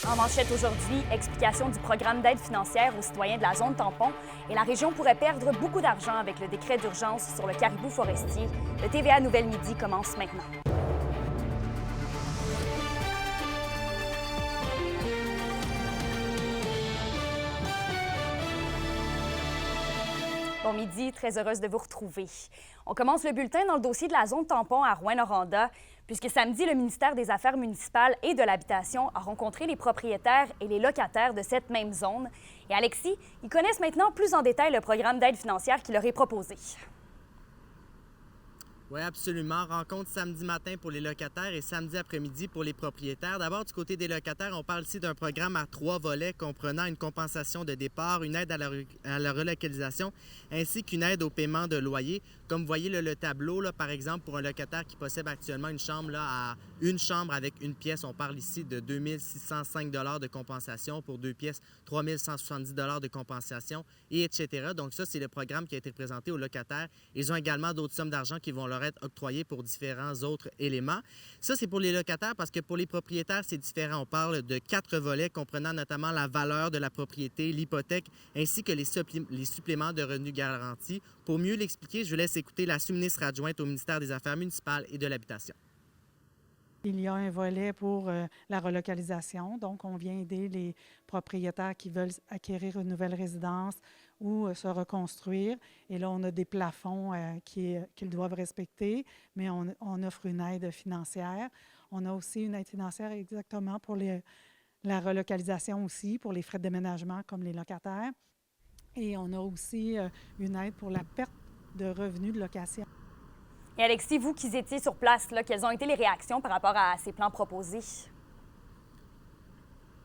En manchette aujourd'hui, explication du programme d'aide financière aux citoyens de la zone tampon et la région pourrait perdre beaucoup d'argent avec le décret d'urgence sur le caribou forestier. Le TVA Nouvelle Midi commence maintenant. Bon midi, très heureuse de vous retrouver. On commence le bulletin dans le dossier de la zone tampon à Rouyn-Noranda, puisque samedi, le ministère des Affaires municipales et de l'Habitation a rencontré les propriétaires et les locataires de cette même zone. Et Alexis, ils connaissent maintenant plus en détail le programme d'aide financière qui leur est proposé. Oui, absolument. Rencontre samedi matin pour les locataires et samedi après-midi pour les propriétaires. D'abord, du côté des locataires, on parle ici d'un programme à 3 volets comprenant une compensation de départ, une aide à la relocalisation ainsi qu'une aide au paiement de loyer. Comme vous voyez le tableau, là, par exemple, pour un locataire qui possède actuellement une chambre, une chambre avec une pièce, on parle ici de 2 605 $ de compensation. Pour 2 pièces, 3 170 $ de compensation, et etc. Donc ça, c'est le programme qui a été présenté aux locataires. Ils ont également d'autres sommes d'argent qui vont leur être octroyées pour différents autres éléments. Ça, c'est pour les locataires parce que pour les propriétaires, c'est différent. On parle de 4 volets comprenant notamment la valeur de la propriété, l'hypothèque, ainsi que les suppléments de revenus garantis. Pour mieux l'expliquer, je vous laisse écouter la sous-ministre adjointe au ministère des Affaires municipales et de l'Habitation. Il y a un volet pour la relocalisation. Donc, on vient aider les propriétaires qui veulent acquérir une nouvelle résidence ou se reconstruire. Et là, on a des plafonds qu'ils doivent respecter, mais on offre une aide financière. On a aussi une aide financière exactement pour la relocalisation aussi, pour les frais de déménagement comme les locataires. Et on a aussi une aide pour la perte de revenus de location. Et Alexis, vous qui étiez sur place, là, quelles ont été les réactions par rapport à ces plans proposés?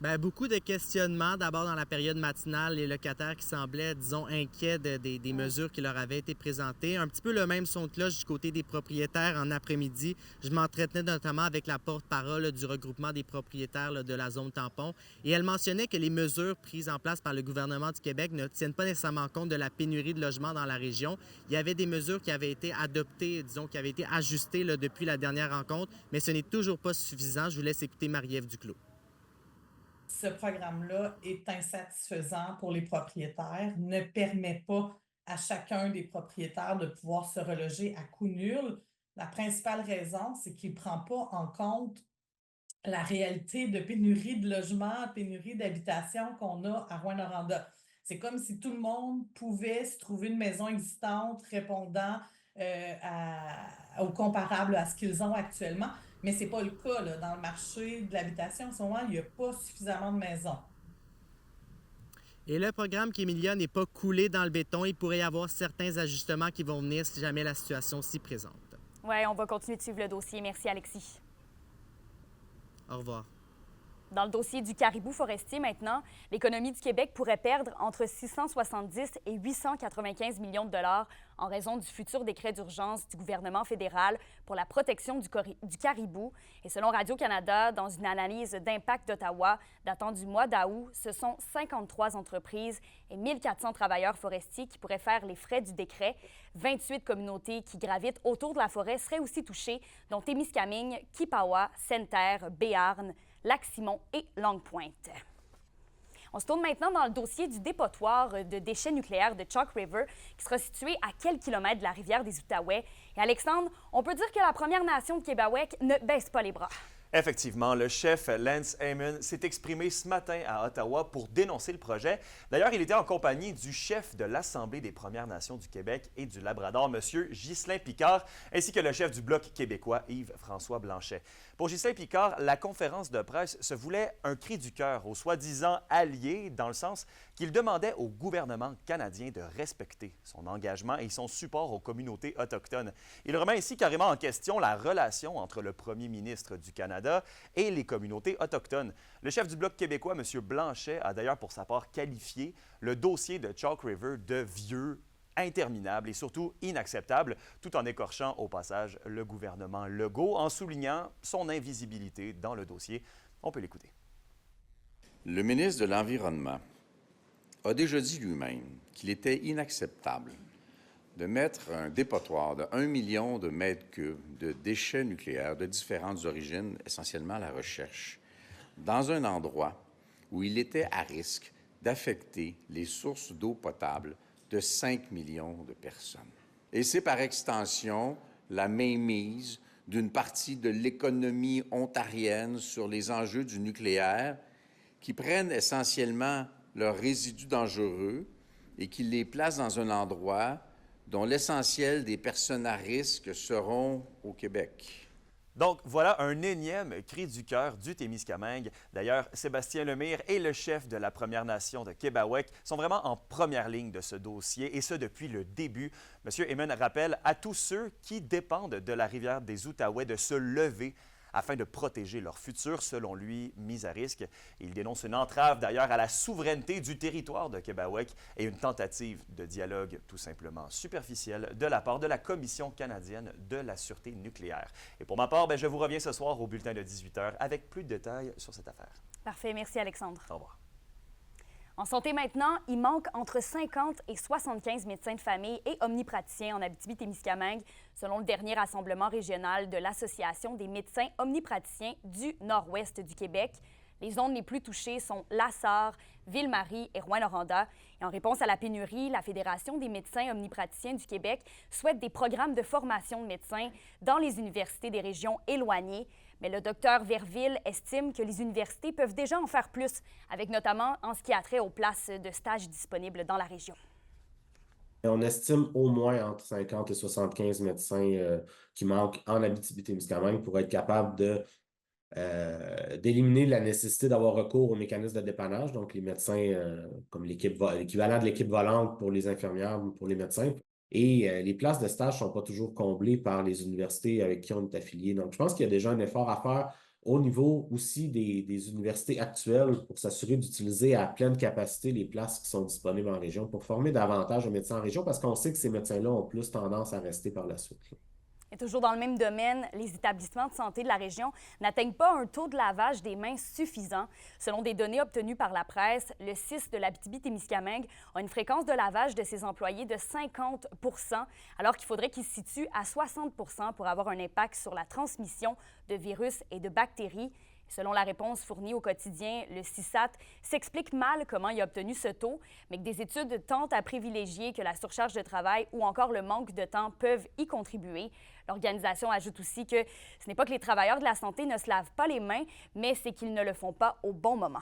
Bien, beaucoup de questionnements. D'abord, dans la période matinale, les locataires qui semblaient, disons, inquiets des mesures qui leur avaient été présentées. Un petit peu le même son de cloche du côté des propriétaires en après-midi. Je m'entretenais notamment avec la porte-parole du regroupement des propriétaires de la zone tampon. Et elle mentionnait que les mesures prises en place par le gouvernement du Québec ne tiennent pas nécessairement compte de la pénurie de logements dans la région. Il y avait des mesures qui avaient été adoptées, disons, qui avaient été ajustées depuis la dernière rencontre, mais ce n'est toujours pas suffisant. Je vous laisse écouter Marie-Ève Duclos. Ce programme-là est insatisfaisant pour les propriétaires, ne permet pas à chacun des propriétaires de pouvoir se reloger à coût nul. La principale raison, c'est qu'il ne prend pas en compte la réalité de pénurie de logements, pénurie d'habitation qu'on a à Rouyn-Noranda. C'est comme si tout le monde pouvait se trouver une maison existante répondant au comparable à ce qu'ils ont actuellement. Mais ce n'est pas le cas là. Dans le marché de l'habitation, en ce moment, il n'y a pas suffisamment de maisons. Et le programme Kémilia n'est pas coulé dans le béton. Il pourrait y avoir certains ajustements qui vont venir si jamais la situation s'y présente. Oui, on va continuer de suivre le dossier. Merci, Alexis. Au revoir. Dans le dossier du caribou forestier maintenant, l'économie du Québec pourrait perdre entre 670 et 895 millions de dollars en raison du futur décret d'urgence du gouvernement fédéral pour la protection du caribou. Et selon Radio-Canada, dans une analyse d'impact d'Ottawa datant du mois d'août, ce sont 53 entreprises et 1400 travailleurs forestiers qui pourraient faire les frais du décret. 28 communautés qui gravitent autour de la forêt seraient aussi touchées, dont Témiscamingue, Kipawa, Sainte-Terre, Béarn, Lac-Simon et Longue-Pointe. On se tourne maintenant dans le dossier du dépotoir de déchets nucléaires de Chalk River, qui sera situé à quelques kilomètres de la rivière des Outaouais. Et Alexandre, on peut dire que la Première Nation de Québécois ne baisse pas les bras. Effectivement, le chef Lance Hamon s'est exprimé ce matin à Ottawa pour dénoncer le projet. D'ailleurs, il était en compagnie du chef de l'Assemblée des Premières Nations du Québec et du Labrador, M. Ghislain Picard, ainsi que le chef du Bloc québécois, Yves-François Blanchet. Pour Ghislain Picard, la conférence de presse se voulait un cri du cœur aux soi-disant alliés, dans le sens qu'il demandait au gouvernement canadien de respecter son engagement et son support aux communautés autochtones. Il remet ainsi carrément en question la relation entre le premier ministre du Canada et les communautés autochtones. Le chef du Bloc québécois, M. Blanchet, a d'ailleurs pour sa part qualifié le dossier de Chalk River de vieux, interminable et surtout inacceptable, tout en écorchant au passage le gouvernement Legault, en soulignant son invisibilité dans le dossier. On peut l'écouter. Le ministre de l'Environnement a déjà dit lui-même qu'il était inacceptable de mettre un dépotoir de 1 million de mètres cubes de déchets nucléaires de différentes origines, essentiellement la recherche, dans un endroit où il était à risque d'affecter les sources d'eau potable de 5 millions de personnes. Et c'est par extension la mainmise d'une partie de l'économie ontarienne sur les enjeux du nucléaire qui prennent essentiellement leurs résidus dangereux et qui les placent dans un endroit dont l'essentiel des personnes à risque seront au Québec. Donc, voilà un énième cri du cœur du Témiscamingue. D'ailleurs, Sébastien Lemire et le chef de la Première Nation de Québec sont vraiment en première ligne de ce dossier, et ce depuis le début. M. Aymon rappelle à tous ceux qui dépendent de la rivière des Outaouais de se lever afin de protéger leur futur, selon lui, mis à risque. Il dénonce une entrave, d'ailleurs, à la souveraineté du territoire de Québec et une tentative de dialogue tout simplement superficielle de la part de la Commission canadienne de la sûreté nucléaire. Et pour ma part, je vous reviens ce soir au bulletin de 18h avec plus de détails sur cette affaire. Parfait. Merci, Alexandre. Au revoir. En santé maintenant, il manque entre 50 et 75 médecins de famille et omnipraticiens en Abitibi-Témiscamingue, selon le dernier rassemblement régional de l'Association des médecins omnipraticiens du nord-ouest du Québec. Les zones les plus touchées sont La Sarre, Ville-Marie et Rouyn-Noranda. Et en réponse à la pénurie, la Fédération des médecins omnipraticiens du Québec souhaite des programmes de formation de médecins dans les universités des régions éloignées. Mais le docteur Verville estime que les universités peuvent déjà en faire plus, avec notamment en ce qui a trait aux places de stage disponibles dans la région. On estime au moins entre 50 et 75 médecins qui manquent en Abitibi-Témiscamingue pour être capable d'éliminer la nécessité d'avoir recours aux mécanismes de dépannage, donc les médecins comme l'équivalent de l'équipe volante pour les infirmières ou pour les médecins. Et les places de stage ne sont pas toujours comblées par les universités avec qui on est affilié. Donc, je pense qu'il y a déjà un effort à faire au niveau aussi des universités actuelles pour s'assurer d'utiliser à pleine capacité les places qui sont disponibles en région pour former davantage de médecins en région parce qu'on sait que ces médecins-là ont plus tendance à rester par la suite. Et toujours dans le même domaine, les établissements de santé de la région n'atteignent pas un taux de lavage des mains suffisant. Selon des données obtenues par la presse, le CIS de l'Abitibi-Témiscamingue a une fréquence de lavage de ses employés de 50 %, alors qu'il faudrait qu'il se situe à 60 % pour avoir un impact sur la transmission de virus et de bactéries. Selon la réponse fournie au quotidien, le CISAT s'explique mal comment il a obtenu ce taux, mais que des études tentent à privilégier que la surcharge de travail ou encore le manque de temps peuvent y contribuer. L'organisation ajoute aussi que ce n'est pas que les travailleurs de la santé ne se lavent pas les mains, mais c'est qu'ils ne le font pas au bon moment.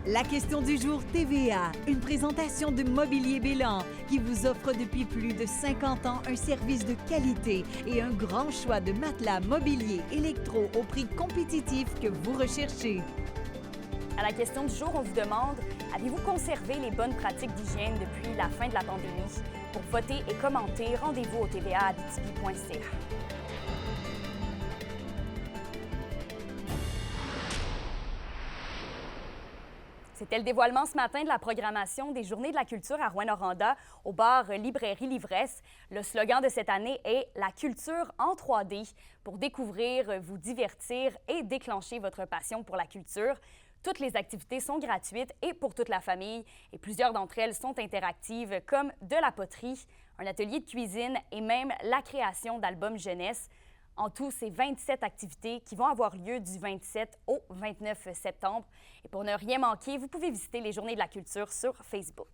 La question du jour TVA, une présentation de Mobilier Bélan qui vous offre depuis plus de 50 ans un service de qualité et un grand choix de matelas, mobilier, électro au prix compétitif que vous recherchez. À la question du jour, on vous demande, avez-vous conservé les bonnes pratiques d'hygiène depuis la fin de la pandémie? Pour voter et commenter, rendez-vous au tva.abitibi.ca. C'était le dévoilement ce matin de la programmation des Journées de la culture à Rouyn-Noranda au bar Librairie L'Ivresse. Le slogan de cette année est « La culture en 3D » pour découvrir, vous divertir et déclencher votre passion pour la culture. Toutes les activités sont gratuites et pour toute la famille et plusieurs d'entre elles sont interactives comme de la poterie, un atelier de cuisine et même la création d'albums jeunesse. En tout, c'est 27 activités qui vont avoir lieu du 27 au 29 septembre. Et pour ne rien manquer, vous pouvez visiter les Journées de la culture sur Facebook.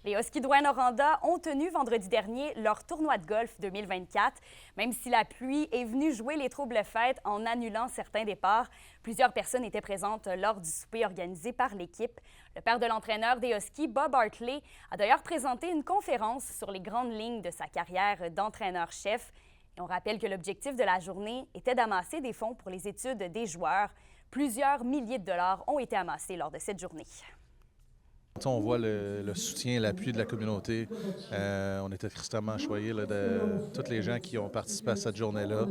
Les Huskies de Rouyn-Noranda ont tenu vendredi dernier leur tournoi de golf 2024. Même si la pluie est venue jouer les troubles fêtes en annulant certains départs, plusieurs personnes étaient présentes lors du souper organisé par l'équipe. Le père de l'entraîneur des Huskies, Bob Hartley, a d'ailleurs présenté une conférence sur les grandes lignes de sa carrière d'entraîneur-chef. Et on rappelle que l'objectif de la journée était d'amasser des fonds pour les études des joueurs. Plusieurs milliers de dollars ont été amassés lors de cette journée. On voit le soutien et l'appui de la communauté. On était extrêmement choyés de tous les gens qui ont participé à cette journée-là,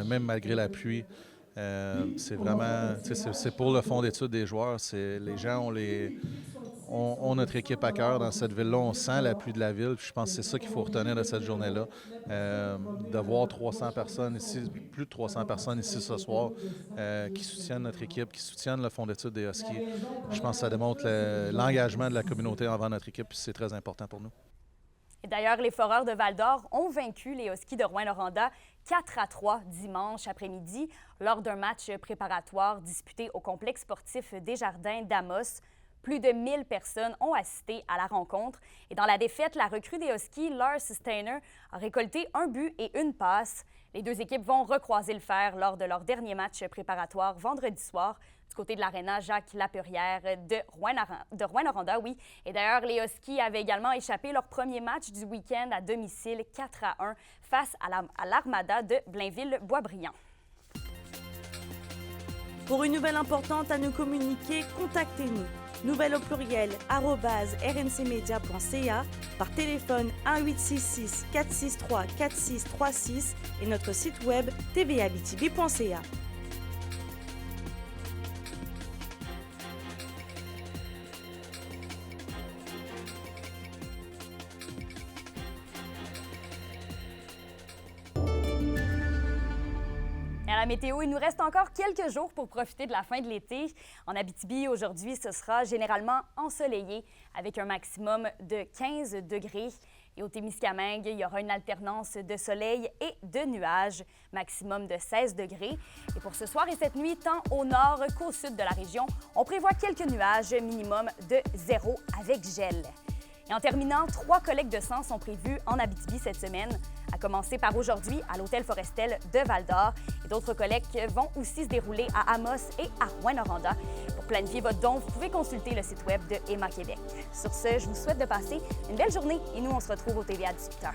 même malgré la pluie. C'est vraiment, c'est pour le fonds d'études des joueurs. Les gens ont notre équipe à cœur dans cette ville-là. On sent l'appui de la ville. Puis je pense que c'est ça qu'il faut retenir de cette journée-là. De voir 300 personnes ici, plus de 300 personnes ici ce soir qui soutiennent notre équipe, qui soutiennent le fonds d'études des Huskies. Je pense que ça démontre l'engagement de la communauté envers notre équipe. Puis c'est très important pour nous. Et d'ailleurs, les Foreurs de Val-d'Or ont vaincu les Huskies de Rouyn-Noranda 4-3 dimanche après-midi lors d'un match préparatoire disputé au complexe sportif Desjardins d'Amos. Plus de 1000 personnes ont assisté à la rencontre. Et dans la défaite, la recrue des Huskies, Lars Steiner, a récolté 1 but et 1 passe. Les deux équipes vont recroiser le fer lors de leur dernier match préparatoire vendredi soir du côté de l'aréna Jacques Laperière de Rouyn-Noranda. Oui. Et d'ailleurs, les Huskies avaient également échappé leur premier match du week-end à domicile 4-1 face à l'Armada de Blainville-Boisbriand. Pour une nouvelle importante à nous communiquer, contactez-nous. Nouvelle au pluriel @rncmedia.ca, par téléphone 1-866 463 4636 et notre site web tvaabitibi.ca. À la météo, il nous reste encore quelques jours pour profiter de la fin de l'été. En Abitibi, aujourd'hui, ce sera généralement ensoleillé avec un maximum de 15 degrés. Et au Témiscamingue, il y aura une alternance de soleil et de nuages, maximum de 16 degrés. Et pour ce soir et cette nuit, tant au nord qu'au sud de la région, on prévoit quelques nuages, minimum de 0 avec gel. Et en terminant, 3 collectes de sang sont prévues en Abitibi cette semaine, à commencer par aujourd'hui à l'Hôtel Forestel de Val-d'Or. Et d'autres collectes vont aussi se dérouler à Amos et à Rouyn-Noranda. Pour planifier votre don, vous pouvez consulter le site web de Emma Québec. Sur ce, je vous souhaite de passer une belle journée et nous, on se retrouve au TVA à 18h.